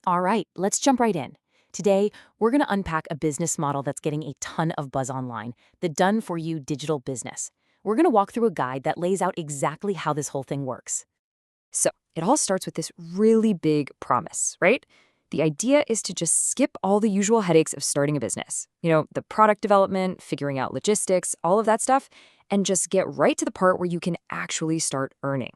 All right, let's jump right in. Today, we're going to unpack a business model that's getting a ton of buzz online, the Done For You digital business. We're going to walk through a guide that lays out exactly how this whole thing works. So it all starts with this really big promise, right? The idea is to just skip all the usual headaches of starting a business. The product development, figuring out logistics, all of that stuff, and just get right to the part where you can actually start earning.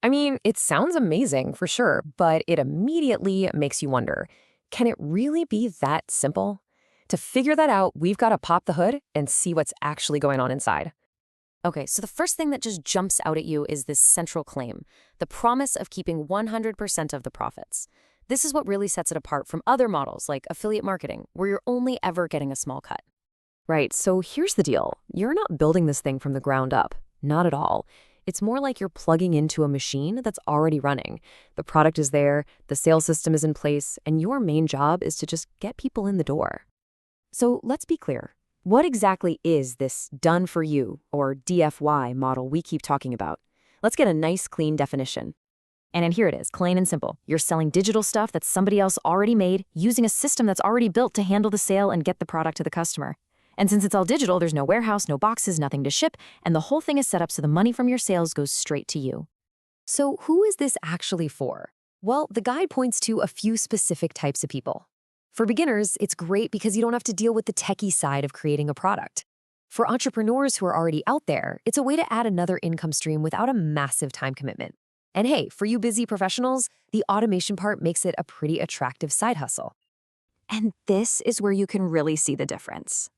I mean, it sounds amazing for sure, but it immediately makes you wonder, can it really be that simple? To figure that out, we've got to pop the hood and see what's actually going on inside. Okay, so the first thing that just jumps out at you is this central claim, the promise of keeping 100% of the profits. This is what really sets it apart from other models like affiliate marketing, where you're only ever getting a small cut. Right, so here's the deal. You're not building this thing from the ground up. Not at all. It's more like you're plugging into a machine that's already running. The product is there, the sales system is in place, and your main job is to just get people in the door. So let's be clear. What exactly is this Done For You, or DFY, model we keep talking about? Let's get a nice, clean definition. And then here it is, plain and simple. You're selling digital stuff that somebody else already made, using a system that's already built to handle the sale and get the product to the customer. And since it's all digital, there's no warehouse, no boxes, nothing to ship, and the whole thing is set up so the money from your sales goes straight to you. So who is this actually for? Well, the guide points to a few specific types of people. For beginners, it's great because you don't have to deal with the techie side of creating a product. For entrepreneurs who are already out there, it's a way to add another income stream without a massive time commitment. And hey, for you busy professionals, the automation part makes it a pretty attractive side hustle. And this is where you can really see the difference.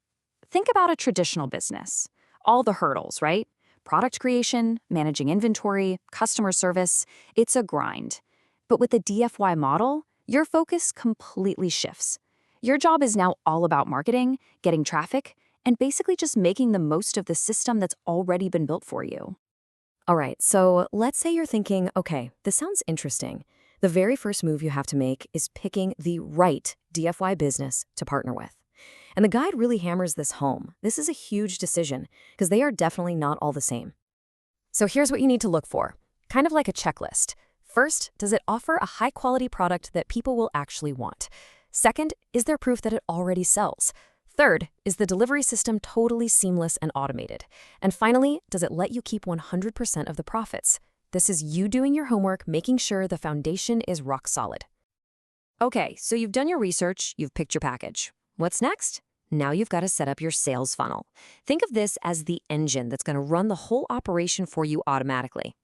Think about a traditional business. All the hurdles, right? Product creation, managing inventory, customer service, it's a grind. But with the DFY model, your focus completely shifts. Your job is now all about marketing, getting traffic, and basically just making the most of the system that's already been built for you. All right, so let's say you're thinking, okay, this sounds interesting. The very first move you have to make is picking the right DFY business to partner with. And the guide really hammers this home. This is a huge decision because they are definitely not all the same. So here's what you need to look for, kind of like a checklist. First, does it offer a high-quality product that people will actually want? Second, is there proof that it already sells? Third, is the delivery system totally seamless and automated? And finally, does it let you keep 100% of the profits? This is you doing your homework, making sure the foundation is rock solid. Okay, so you've done your research, you've picked your package. What's next? Now you've got to set up your sales funnel. Think of this as the engine that's going to run the whole operation for you automatically.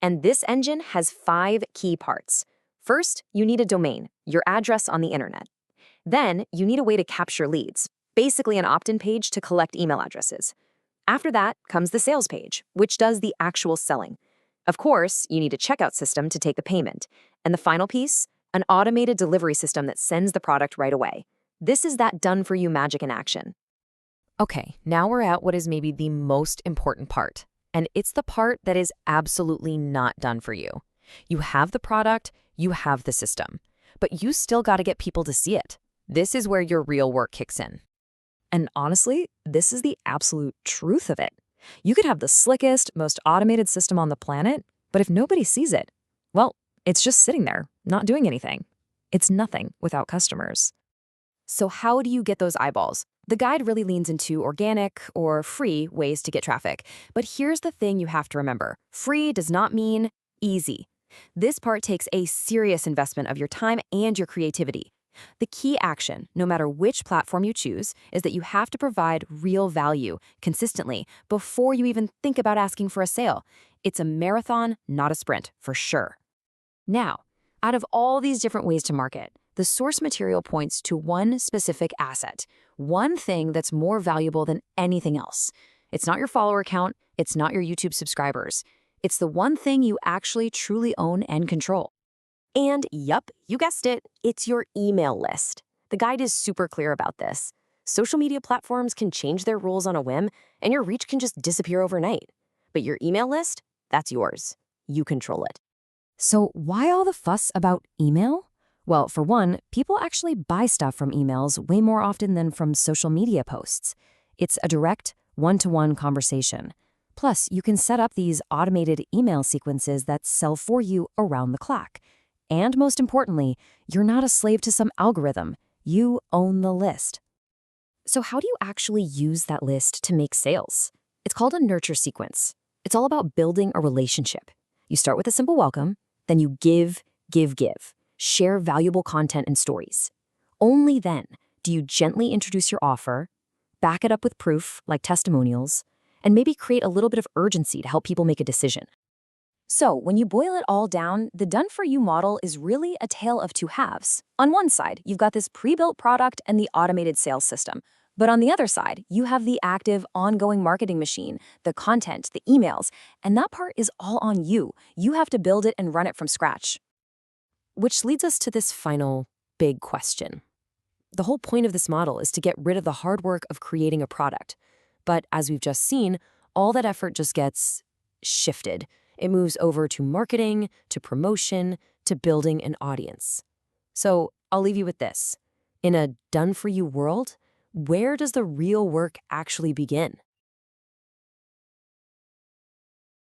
And this engine has 5 key parts. First, you need a domain, your address on the internet. Then, you need a way to capture leads, basically an opt-in page to collect email addresses. After that comes the sales page, which does the actual selling. Of course, you need a checkout system to take the payment. And the final piece, an automated delivery system that sends the product right away. This is that done-for-you magic in action. Okay, now we're at what is maybe the most important part. And it's the part that is absolutely not done for you. You have the product, you have the system, but you still got to get people to see it. This is where your real work kicks in. And honestly, this is the absolute truth of it. You could have the slickest, most automated system on the planet, but if nobody sees it, well, it's just sitting there, not doing anything. It's nothing without customers. So how do you get those eyeballs? The guide really leans into organic or free ways to get traffic. But here's the thing you have to remember. Free does not mean easy. This part takes a serious investment of your time and your creativity. The key action, no matter which platform you choose, is that you have to provide real value consistently before you even think about asking for a sale. It's a marathon, not a sprint, for sure. Now, out of all these different ways to market, the source material points to one specific asset, one thing that's more valuable than anything else. It's not your follower count, it's not your YouTube subscribers. It's the one thing you actually truly own and control. And yup, you guessed it, it's your email list. The guide is super clear about this. Social media platforms can change their rules on a whim, and your reach can just disappear overnight. But your email list, that's yours. You control it. So why all the fuss about email? Well, for one, people actually buy stuff from emails way more often than from social media posts. It's a direct, one-to-one conversation. Plus, you can set up these automated email sequences that sell for you around the clock. And most importantly, you're not a slave to some algorithm. You own the list. So how do you actually use that list to make sales? It's called a nurture sequence. It's all about building a relationship. You start with a simple welcome, then you give. Share valuable content and stories. Only then do you gently introduce your offer, back it up with proof like testimonials, and maybe create a little bit of urgency to help people make a decision. So, when you boil it all down, the done-for-you model is really a tale of two halves. On one side, you've got this pre-built product and the automated sales system. But on the other side, you have the active, ongoing marketing machine, the content, the emails, and that part is all on you. You have to build it and run it from scratch. Which leads us to this final big question. The whole point of this model is to get rid of the hard work of creating a product. But as we've just seen, all that effort just gets shifted. It moves over to marketing, to promotion, to building an audience. So I'll leave you with this. In a done-for-you world, where does the real work actually begin?